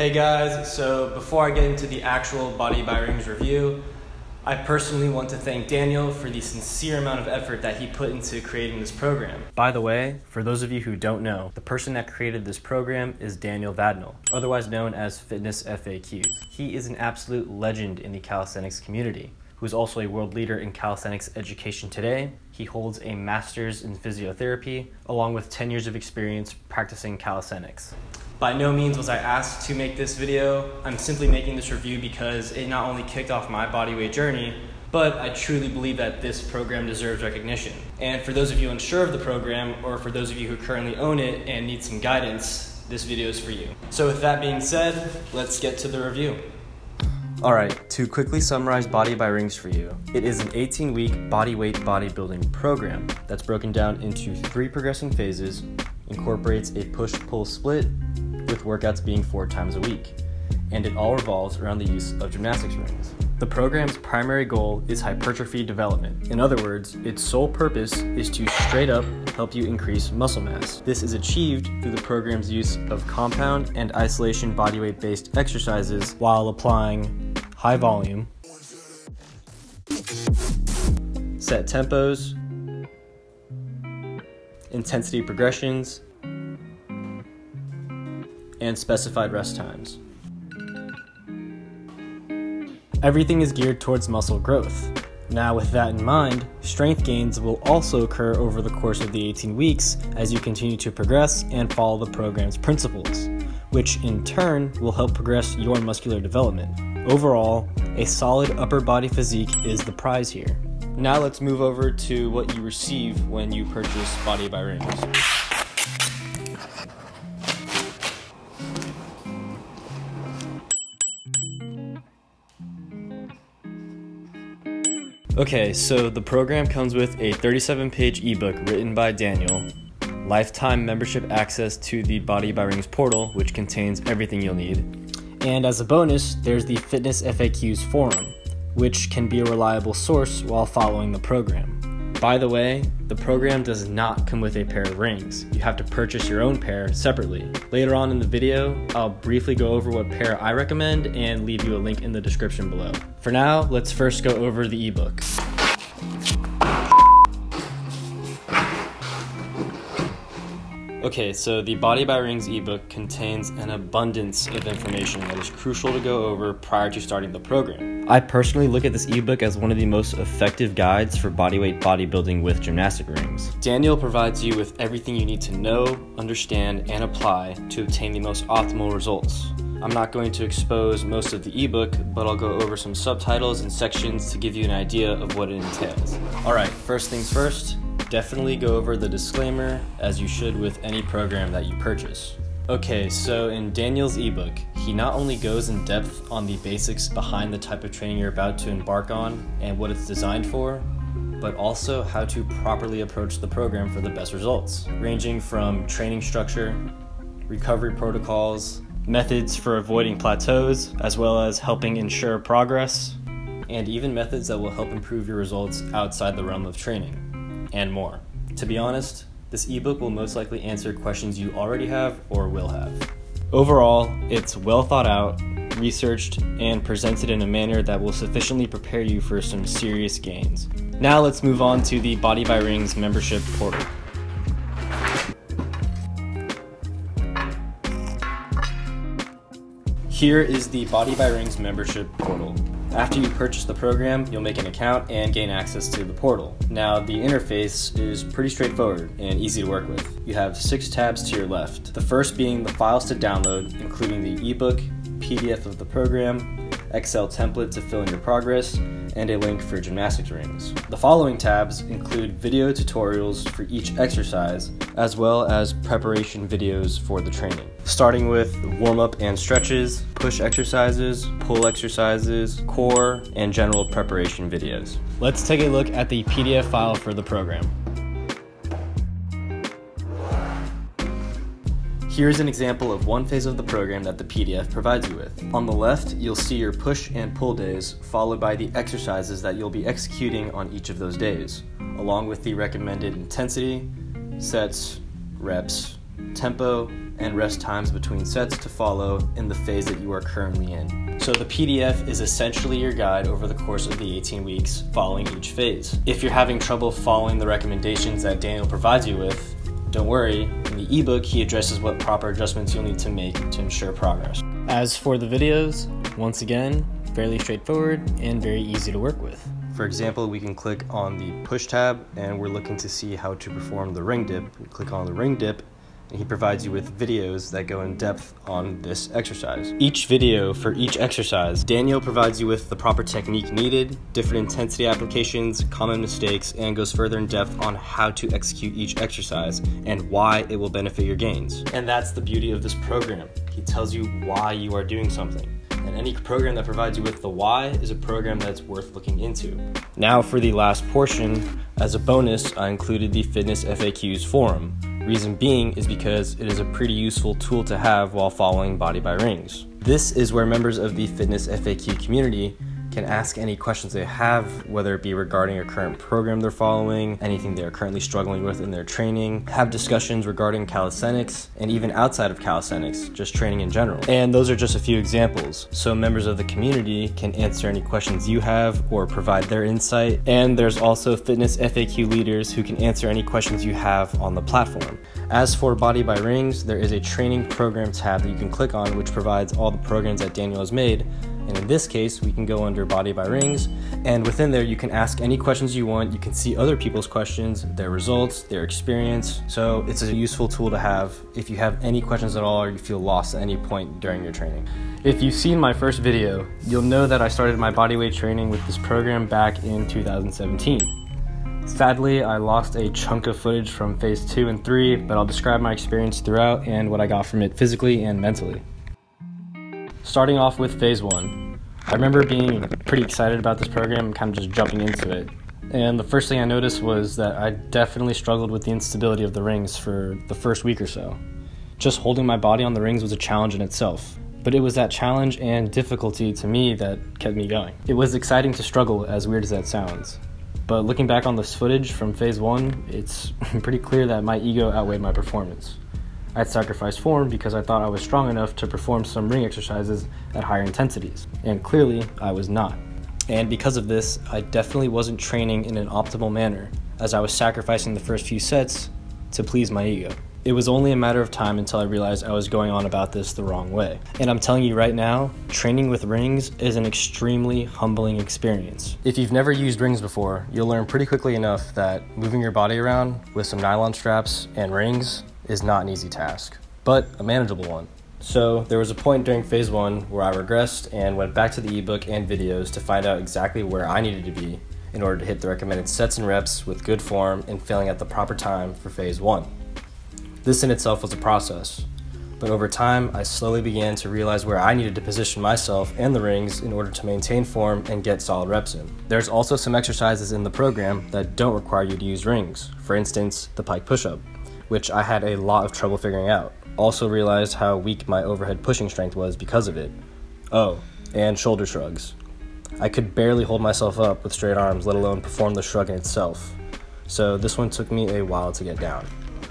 Hey guys, so before I get into the actual Body by Rings review, I personally want to thank Daniel for the sincere amount of effort that he put into creating this program. By the way, for those of you who don't know, the person that created this program is Daniel Vadnal, otherwise known as FitnessFAQs. He is an absolute legend in the calisthenics community, who is also a world leader in calisthenics education today. He holds a master's in physiotherapy, along with 10 years of experience practicing calisthenics. By no means was I asked to make this video. I'm simply making this review because it not only kicked off my bodyweight journey, but I truly believe that this program deserves recognition. And for those of you unsure of the program, or for those of you who currently own it and need some guidance, this video is for you. So with that being said, let's get to the review. Alright, to quickly summarize Body by Rings for you, it is an 18-week bodyweight bodybuilding program that's broken down into 3 progressing phases, incorporates a push-pull split, with workouts being 4 times a week, and it all revolves around the use of gymnastics rings. The program's primary goal is hypertrophy development. In other words, its sole purpose is to straight up help you increase muscle mass. This is achieved through the program's use of compound and isolation bodyweight based exercises while applying high volume, set tempos, intensity progressions, and specified rest times. Everything is geared towards muscle growth. Now, with that in mind, strength gains will also occur over the course of the 18 weeks as you continue to progress and follow the program's principles, which in turn will help progress your muscular development. Overall, a solid upper body physique is the prize here. Now let's move over to what you receive when you purchase Body by Rings. Okay, so the program comes with a 37-page ebook written by Daniel, lifetime membership access to the Body by Rings portal, which contains everything you'll need, and as a bonus, there's the FitnessFAQs Forum, which can be a reliable source while following the program. By the way, the program does not come with a pair of rings. You have to purchase your own pair separately. Later on in the video, I'll briefly go over what pair I recommend and leave you a link in the description below. For now, let's first go over the ebook. Okay, so the Body by Rings ebook contains an abundance of information that is crucial to go over prior to starting the program. I personally look at this ebook as one of the most effective guides for bodyweight bodybuilding with gymnastic rings. Daniel provides you with everything you need to know, understand, and apply to obtain the most optimal results. I'm not going to expose most of the ebook, but I'll go over some subtitles and sections to give you an idea of what it entails. Alright, first things first, definitely go over the disclaimer, as you should with any program that you purchase. Okay, so in Daniel's ebook, he not only goes in depth on the basics behind the type of training you're about to embark on and what it's designed for, but also how to properly approach the program for the best results, ranging from training structure, recovery protocols, methods for avoiding plateaus, as well as helping ensure progress, and even methods that will help improve your results outside the realm of training, and more. To be honest, this ebook will most likely answer questions you already have or will have. Overall, it's well thought out, researched, and presented in a manner that will sufficiently prepare you for some serious gains. Now let's move on to the Body by Rings membership portal. Here is the Body by Rings membership portal. After you purchase the program, you'll make an account and gain access to the portal. Now, the interface is pretty straightforward and easy to work with. You have 6 tabs to your left. The first being the files to download, including the ebook, PDF of the program, Excel template to fill in your progress, and a link for gymnastics rings. The following tabs include video tutorials for each exercise, as well as preparation videos for the training, starting with warm-up and stretches, push exercises, pull exercises, core, and general preparation videos. Let's take a look at the PDF file for the program. Here's an example of one phase of the program that the PDF provides you with. On the left, you'll see your push and pull days, followed by the exercises that you'll be executing on each of those days, along with the recommended intensity, sets, reps, tempo, and rest times between sets to follow in the phase that you are currently in. So the PDF is essentially your guide over the course of the 18 weeks following each phase. If you're having trouble following the recommendations that Daniel provides you with, don't worry, in the ebook he addresses what proper adjustments you'll need to make to ensure progress. As for the videos, once again, fairly straightforward and very easy to work with. For example, we can click on the push tab and we're looking to see how to perform the ring dip. We click on the ring dip and he provides you with videos that go in depth on this exercise. Each video for each exercise, Daniel provides you with the proper technique needed, different intensity applications, common mistakes, and goes further in depth on how to execute each exercise and why it will benefit your gains. And that's the beauty of this program. He tells you why you are doing something. And any program that provides you with the why is a program that's worth looking into. Now for the last portion, as a bonus, I included the FitnessFAQs Forum. Reason being is because it is a pretty useful tool to have while following Body by Rings. This is where members of the FitnessFAQ community can ask any questions they have, whether it be regarding a current program they're following, anything they're currently struggling with in their training, have discussions regarding calisthenics, and even outside of calisthenics, just training in general. And those are just a few examples. So members of the community can answer any questions you have or provide their insight. And there's also FitnessFAQ leaders who can answer any questions you have on the platform. As for Body by Rings, there is a training program tab that you can click on, which provides all the programs that Daniel has made. And in this case, we can go under Body by Rings, and within there you can ask any questions you want. You can see other people's questions, their results, their experience. So it's a useful tool to have if you have any questions at all or you feel lost at any point during your training. If you've seen my first video, you'll know that I started my bodyweight training with this program back in 2017. Sadly, I lost a chunk of footage from phase 2 and 3, but I'll describe my experience throughout and what I got from it physically and mentally. Starting off with phase 1, I remember being pretty excited about this program and kind of just jumping into it. And the first thing I noticed was that I definitely struggled with the instability of the rings for the first week or so. Just holding my body on the rings was a challenge in itself, but it was that challenge and difficulty to me that kept me going. It was exciting to struggle, as weird as that sounds. But looking back on this footage from phase 1, it's pretty clear that my ego outweighed my performance. I'd sacrificed form because I thought I was strong enough to perform some ring exercises at higher intensities, and clearly I was not. And because of this, I definitely wasn't training in an optimal manner, as I was sacrificing the first few sets to please my ego. It was only a matter of time until I realized I was going on about this the wrong way. And I'm telling you right now, training with rings is an extremely humbling experience. If you've never used rings before, you'll learn pretty quickly enough that moving your body around with some nylon straps and rings is not an easy task, but a manageable one. So there was a point during phase 1 where I regressed and went back to the ebook and videos to find out exactly where I needed to be in order to hit the recommended sets and reps with good form and failing at the proper time for phase 1. This in itself was a process, but over time I slowly began to realize where I needed to position myself and the rings in order to maintain form and get solid reps in. There's also some exercises in the program that don't require you to use rings, for instance the pike push-up, which I had a lot of trouble figuring out. Also realized how weak my overhead pushing strength was because of it. Oh, and shoulder shrugs. I could barely hold myself up with straight arms, let alone perform the shrug in itself. So this one took me a while to get down.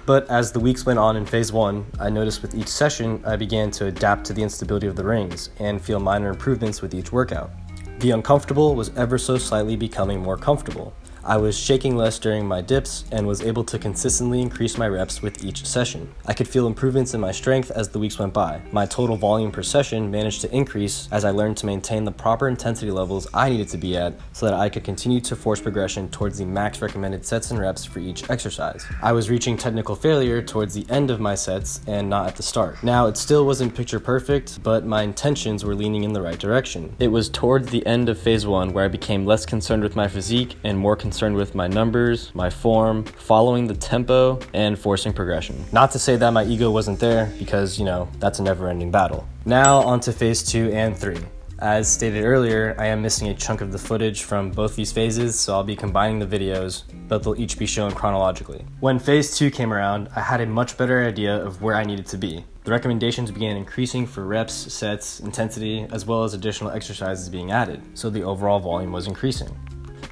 But as the weeks went on in phase 1, I noticed with each session I began to adapt to the instability of the rings and feel minor improvements with each workout. The uncomfortable was ever so slightly becoming more comfortable. I was shaking less during my dips and was able to consistently increase my reps with each session. I could feel improvements in my strength as the weeks went by. My total volume per session managed to increase as I learned to maintain the proper intensity levels I needed to be at so that I could continue to force progression towards the max recommended sets and reps for each exercise. I was reaching technical failure towards the end of my sets and not at the start. Now, it still wasn't picture perfect, but my intentions were leaning in the right direction. It was towards the end of phase 1 where I became less concerned with my physique and more concerned with my numbers, my form, following the tempo, and forcing progression. Not to say that my ego wasn't there, because, that's a never-ending battle. Now on to phase 2 and 3. As stated earlier, I am missing a chunk of the footage from both these phases, so I'll be combining the videos, but they'll each be shown chronologically. When phase 2 came around, I had a much better idea of where I needed to be. The recommendations began increasing for reps, sets, intensity, as well as additional exercises being added, so the overall volume was increasing.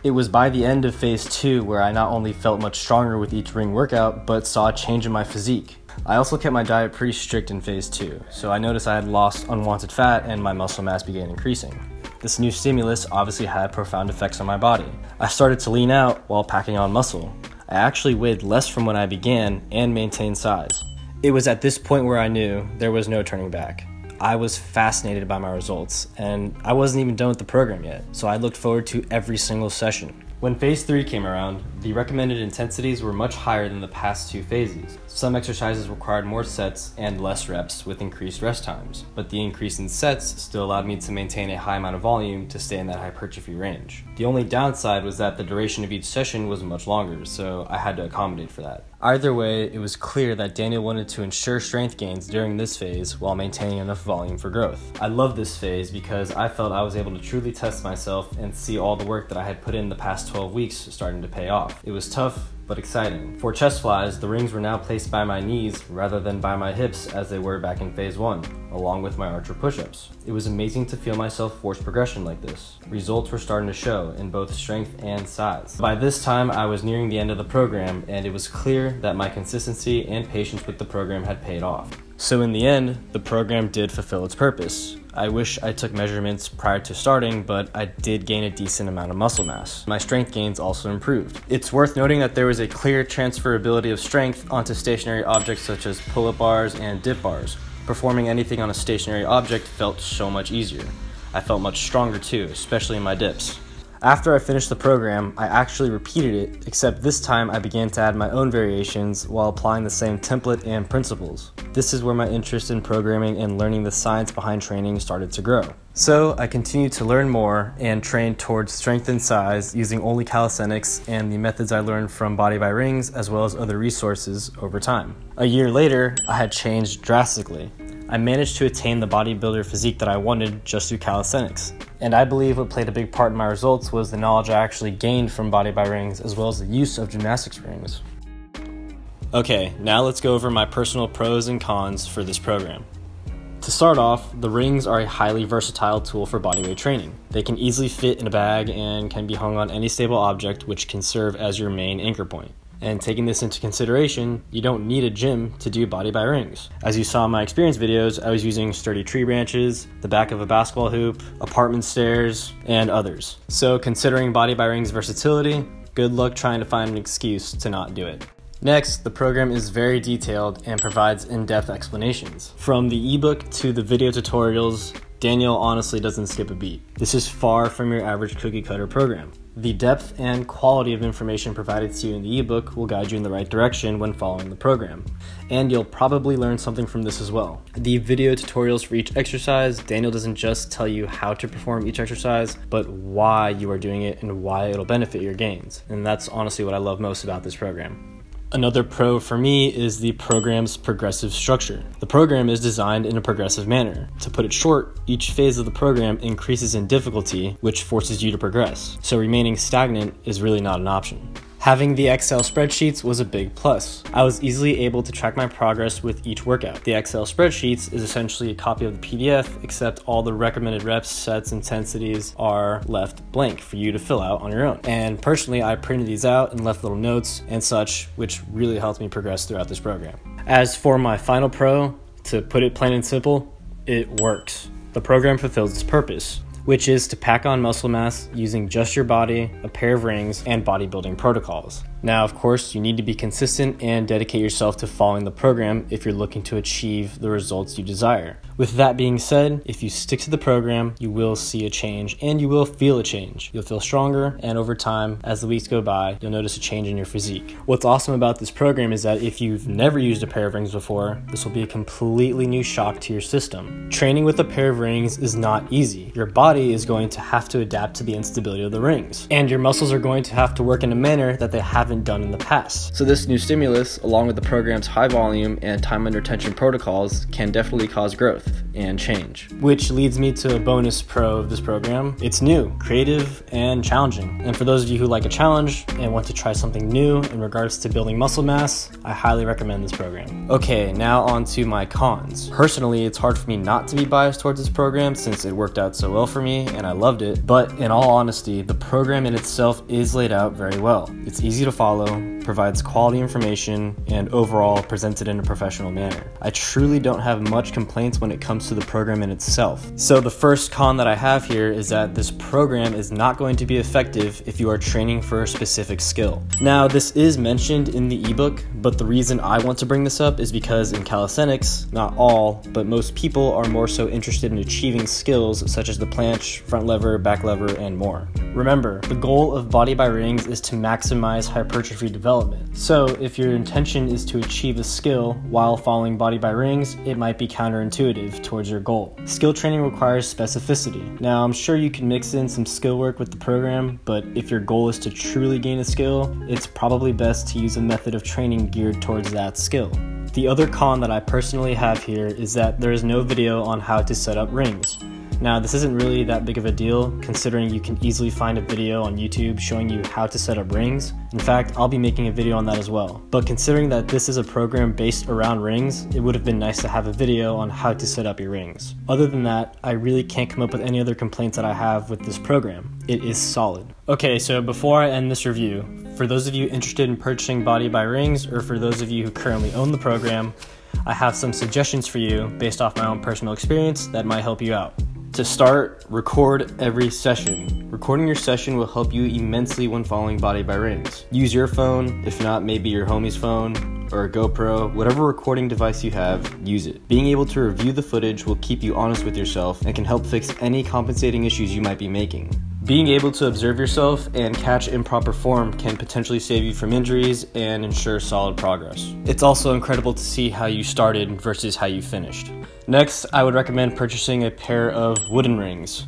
It was by the end of phase 2 where I not only felt much stronger with each ring workout, but saw a change in my physique. I also kept my diet pretty strict in phase 2, so I noticed I had lost unwanted fat and my muscle mass began increasing. This new stimulus obviously had profound effects on my body. I started to lean out while packing on muscle. I actually weighed less from when I began and maintained size. It was at this point where I knew there was no turning back. I was fascinated by my results, and I wasn't even done with the program yet, so I looked forward to every single session. When phase 3 came around, the recommended intensities were much higher than the past 2 phases. Some exercises required more sets and less reps with increased rest times, but the increase in sets still allowed me to maintain a high amount of volume to stay in that hypertrophy range. The only downside was that the duration of each session was much longer, so I had to accommodate for that. Either way, it was clear that Daniel wanted to ensure strength gains during this phase while maintaining enough volume for growth. I love this phase because I felt I was able to truly test myself and see all the work that I had put in the past 12 weeks starting to pay off. It was tough, but exciting. For chest flies, the rings were now placed by my knees rather than by my hips as they were back in phase 1, along with my archer push-ups. It was amazing to feel myself force progression like this. Results were starting to show in both strength and size. By this time, I was nearing the end of the program, and it was clear that my consistency and patience with the program had paid off. So in the end, the program did fulfill its purpose. I wish I took measurements prior to starting, but I did gain a decent amount of muscle mass. My strength gains also improved. It's worth noting that there was a clear transferability of strength onto stationary objects such as pull-up bars and dip bars. Performing anything on a stationary object felt so much easier. I felt much stronger too, especially in my dips. After I finished the program, I actually repeated it, except this time I began to add my own variations while applying the same template and principles. This is where my interest in programming and learning the science behind training started to grow. So I continued to learn more and train towards strength and size using only calisthenics and the methods I learned from Body by Rings as well as other resources over time. A year later, I had changed drastically. I managed to attain the bodybuilder physique that I wanted just through calisthenics. And I believe what played a big part in my results was the knowledge I actually gained from Body by Rings as well as the use of gymnastics rings. Okay, now let's go over my personal pros and cons for this program. To start off, the rings are a highly versatile tool for bodyweight training. They can easily fit in a bag and can be hung on any stable object, which can serve as your main anchor point. And taking this into consideration, you don't need a gym to do Body by Rings. As you saw in my experience videos, I was using sturdy tree branches, the back of a basketball hoop, apartment stairs, and others. So considering Body by Rings versatility, good luck trying to find an excuse to not do it. Next, the program is very detailed and provides in-depth explanations. From the ebook to the video tutorials, Daniel honestly doesn't skip a beat. This is far from your average cookie cutter program. The depth and quality of information provided to you in the ebook will guide you in the right direction when following the program. And you'll probably learn something from this as well. The video tutorials for each exercise, Daniel doesn't just tell you how to perform each exercise, but why you are doing it and why it'll benefit your gains. And that's honestly what I love most about this program. Another pro for me is the program's progressive structure. The program is designed in a progressive manner. To put it short, each phase of the program increases in difficulty, which forces you to progress. So remaining stagnant is really not an option. Having the Excel spreadsheets was a big plus. I was easily able to track my progress with each workout. The Excel spreadsheets is essentially a copy of the PDF, except all the recommended reps, sets, intensities are left blank for you to fill out on your own. And personally, I printed these out and left little notes and such, which really helped me progress throughout this program. As for my final pro, to put it plain and simple, it works. The program fulfills its purpose, which is to pack on muscle mass using just your body, a pair of rings, and bodybuilding protocols. Now, of course, you need to be consistent and dedicate yourself to following the program if you're looking to achieve the results you desire. With that being said, if you stick to the program, you will see a change and you will feel a change. You'll feel stronger, and over time, as the weeks go by, you'll notice a change in your physique. What's awesome about this program is that if you've never used a pair of rings before, this will be a completely new shock to your system. Training with a pair of rings is not easy. Your body is going to have to adapt to the instability of the rings, and your muscles are going to have to work in a manner that they haven't done in the past. So this new stimulus, along with the program's high volume and time under tension protocols, can definitely cause growth and change. Which leads me to a bonus pro of this program. It's new, creative, and challenging. And for those of you who like a challenge and want to try something new in regards to building muscle mass, I highly recommend this program. Okay, now on to my cons. Personally, it's hard for me not to be biased towards this program since it worked out so well for me and I loved it. But in all honesty, the program in itself is laid out very well. It's easy to follow, provides quality information, and overall presents it in a professional manner. I truly don't have much complaints when it comes to the program in itself. So the first con that I have here is that this program is not going to be effective if you are training for a specific skill. Now, this is mentioned in the ebook, but the reason I want to bring this up is because in calisthenics, not all, but most people are more so interested in achieving skills such as the planche, front lever, back lever, and more. Remember, the goal of Body by Rings is to maximize hypertrophy development. So if your intention is to achieve a skill while following Body by Rings, it might be counterintuitive towards your goal. Skill training requires specificity. Now, I'm sure you can mix in some skill work with the program, but if your goal is to truly gain a skill, it's probably best to use a method of training geared towards that skill. The other con that I personally have here is that there is no video on how to set up rings. Now, this isn't really that big of a deal, considering you can easily find a video on YouTube showing you how to set up rings. In fact, I'll be making a video on that as well. But considering that this is a program based around rings, it would have been nice to have a video on how to set up your rings. Other than that, I really can't come up with any other complaints that I have with this program. It is solid. Okay, so before I end this review, for those of you interested in purchasing Body by Rings, or for those of you who currently own the program, I have some suggestions for you based off my own personal experience that might help you out. To start, record every session. Recording your session will help you immensely when following Body by Rings. Use your phone, if not maybe your homie's phone, or a GoPro, whatever recording device you have, use it. Being able to review the footage will keep you honest with yourself and can help fix any compensating issues you might be making. Being able to observe yourself and catch improper form can potentially save you from injuries and ensure solid progress. It's also incredible to see how you started versus how you finished. Next, I would recommend purchasing a pair of wooden rings.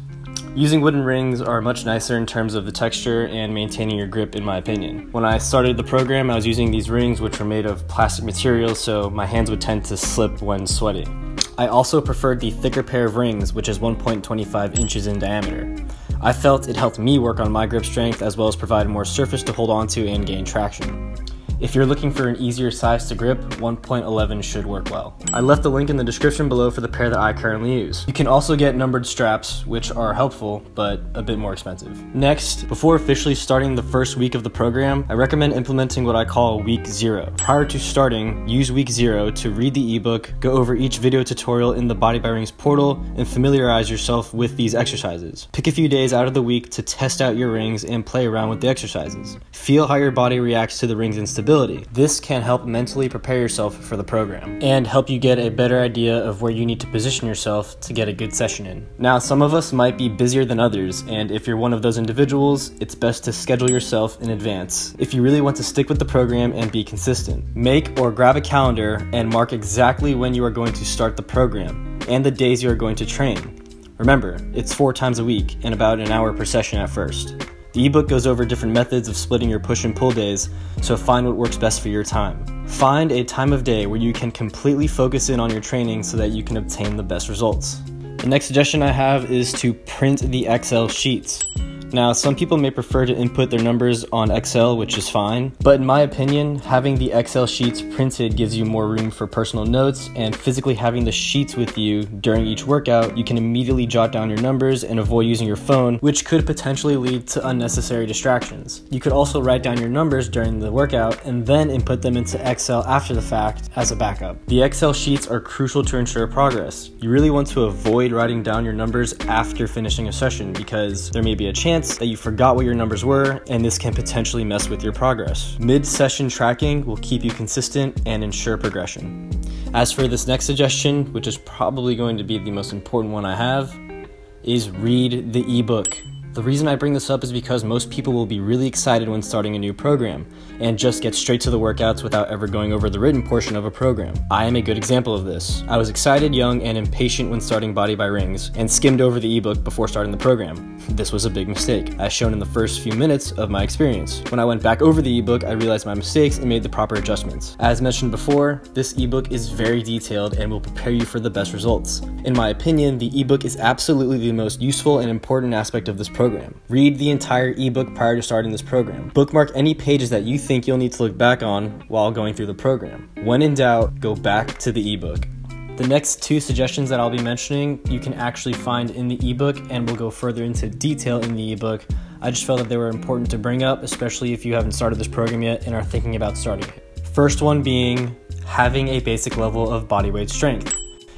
Using wooden rings are much nicer in terms of the texture and maintaining your grip, in my opinion. When I started the program, I was using these rings which were made of plastic material, so my hands would tend to slip when sweating. I also preferred the thicker pair of rings, which is 1.25 inches in diameter. I felt it helped me work on my grip strength as well as provide more surface to hold onto and gain traction. If you're looking for an easier size to grip, 1.11 should work well. I left the link in the description below for the pair that I currently use. You can also get numbered straps, which are helpful, but a bit more expensive. Next, before officially starting the first week of the program, I recommend implementing what I call week 0. Prior to starting, use week 0 to read the ebook, go over each video tutorial in the Body by Rings portal, and familiarize yourself with these exercises. Pick a few days out of the week to test out your rings and play around with the exercises. Feel how your body reacts to the rings instability. This can help mentally prepare yourself for the program and help you get a better idea of where you need to position yourself to get a good session in. Now, some of us might be busier than others, and if you're one of those individuals, it's best to schedule yourself in advance if you really want to stick with the program and be consistent. Make or grab a calendar and mark exactly when you are going to start the program and the days you are going to train. Remember, it's 4 times a week and about an hour per session at first. The ebook goes over different methods of splitting your push and pull days, so find what works best for your time. Find a time of day where you can completely focus in on your training so that you can obtain the best results. The next suggestion I have is to print the Excel sheets. Now, some people may prefer to input their numbers on Excel, which is fine, but in my opinion, having the Excel sheets printed gives you more room for personal notes, and physically having the sheets with you during each workout, you can immediately jot down your numbers and avoid using your phone, which could potentially lead to unnecessary distractions. You could also write down your numbers during the workout and then input them into Excel after the fact as a backup. The Excel sheets are crucial to ensure progress. You really want to avoid writing down your numbers after finishing a session because there may be a chance that you forgot what your numbers were, and this can potentially mess with your progress. Mid-session tracking will keep you consistent and ensure progression. As for this next suggestion, which is probably going to be the most important one I have, is read the ebook. The reason I bring this up is because most people will be really excited when starting a new program and just get straight to the workouts without ever going over the written portion of a program. I am a good example of this. I was excited, young, and impatient when starting Body by Rings and skimmed over the ebook before starting the program. This was a big mistake, as shown in the first few minutes of my experience. When I went back over the ebook, I realized my mistakes and made the proper adjustments. As mentioned before, this ebook is very detailed and will prepare you for the best results. In my opinion, the ebook is absolutely the most useful and important aspect of this program. Read the entire ebook prior to starting this program. Bookmark any pages that you think you'll need to look back on while going through the program. When in doubt, go back to the ebook. The next 2 suggestions that I'll be mentioning you can actually find in the ebook, and we'll go further into detail in the ebook I just felt that they were important to bring up, especially if you haven't started this program yet and are thinking about starting it. First one being having a basic level of body weight strength.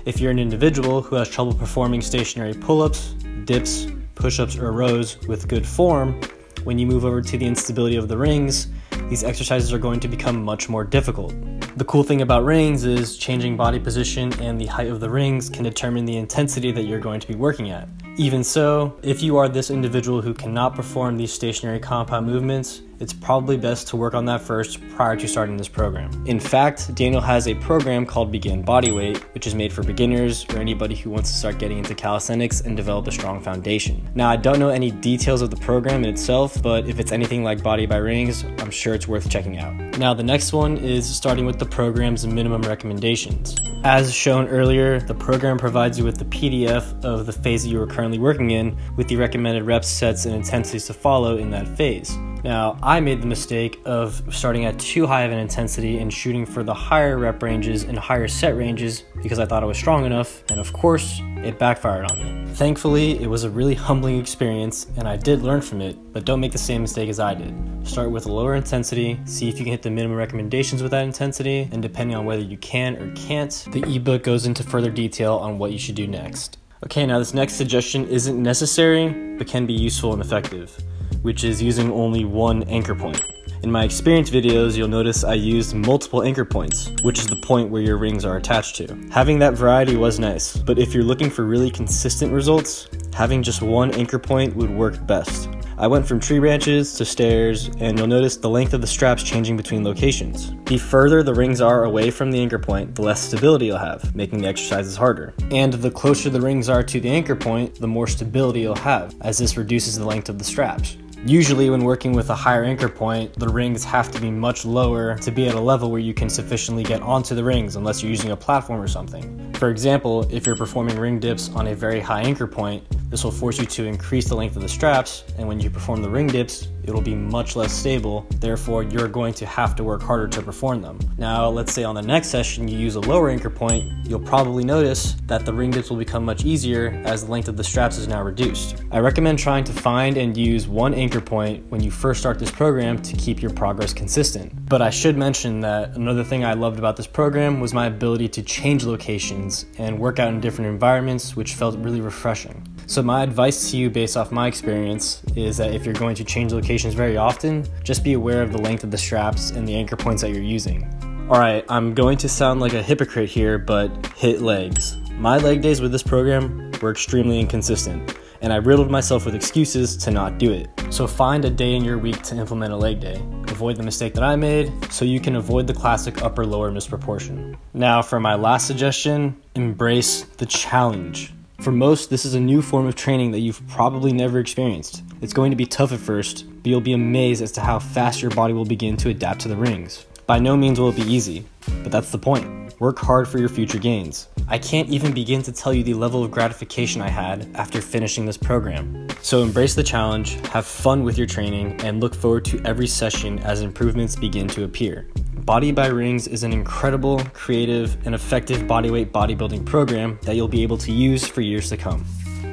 If you're an individual who has trouble performing stationary pull-ups, dips, push-ups, or rows with good form, when you move over to the instability of the rings, these exercises are going to become much more difficult. The cool thing about rings is changing body position and the height of the rings can determine the intensity that you're going to be working at. Even so, if you are this individual who cannot perform these stationary compound movements, it's probably best to work on that first prior to starting this program. In fact, Daniel has a program called Begin Bodyweight, which is made for beginners or anybody who wants to start getting into calisthenics and develop a strong foundation. Now, I don't know any details of the program in itself, but if it's anything like Body by Rings, I'm sure it's worth checking out. Now, the next one is starting with the program's minimum recommendations. As shown earlier, the program provides you with the PDF of the phase that you are currently working in with the recommended reps, sets, and intensities to follow in that phase. Now, I made the mistake of starting at too high of an intensity and shooting for the higher rep ranges and higher set ranges because I thought I was strong enough, and of course, it backfired on me. Thankfully, it was a really humbling experience and I did learn from it, but don't make the same mistake as I did. Start with a lower intensity, see if you can hit the minimum recommendations with that intensity, and depending on whether you can or can't, the ebook goes into further detail on what you should do next. Okay, now this next suggestion isn't necessary, but can be useful and effective, which is using only one anchor point. In my experience videos, you'll notice I used multiple anchor points, which is the point where your rings are attached to. Having that variety was nice, but if you're looking for really consistent results, having just one anchor point would work best. I went from tree branches to stairs, and you'll notice the length of the straps changing between locations. The further the rings are away from the anchor point, the less stability you'll have, making the exercises harder. And the closer the rings are to the anchor point, the more stability you'll have, as this reduces the length of the straps. Usually when working with a higher anchor point, the rings have to be much lower to be at a level where you can sufficiently get onto the rings unless you're using a platform or something. For example, if you're performing ring dips on a very high anchor point, this will force you to increase the length of the straps, and when you perform the ring dips, it'll be much less stable, therefore you're going to have to work harder to perform them. Now, let's say on the next session you use a lower anchor point, you'll probably notice that the ring dips will become much easier as the length of the straps is now reduced. I recommend trying to find and use one anchor point when you first start this program to keep your progress consistent. But I should mention that another thing I loved about this program was my ability to change locations and work out in different environments, which felt really refreshing. So my advice to you based off my experience is that if you're going to change locations very often, just be aware of the length of the straps and the anchor points that you're using. Alright, I'm going to sound like a hypocrite here, but hit legs. My leg days with this program were extremely inconsistent, and I riddled myself with excuses to not do it. So find a day in your week to implement a leg day. Avoid the mistake that I made so you can avoid the classic upper-lower misproportion. Now for my last suggestion, embrace the challenge. For most, this is a new form of training that you've probably never experienced. It's going to be tough at first, but you'll be amazed as to how fast your body will begin to adapt to the rings. By no means will it be easy, but that's the point. Work hard for your future gains. I can't even begin to tell you the level of gratification I had after finishing this program. So embrace the challenge, have fun with your training, and look forward to every session as improvements begin to appear. Body by Rings is an incredible, creative, and effective bodyweight bodybuilding program that you'll be able to use for years to come.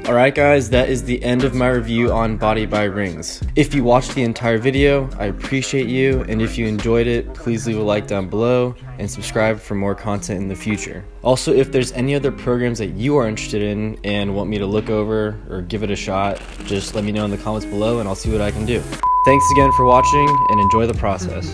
Alright guys, that is the end of my review on Body by Rings. If you watched the entire video, I appreciate you, and if you enjoyed it, please leave a like down below and subscribe for more content in the future. Also, if there's any other programs that you are interested in and want me to look over or give it a shot, just let me know in the comments below and I'll see what I can do. Thanks again for watching and enjoy the process.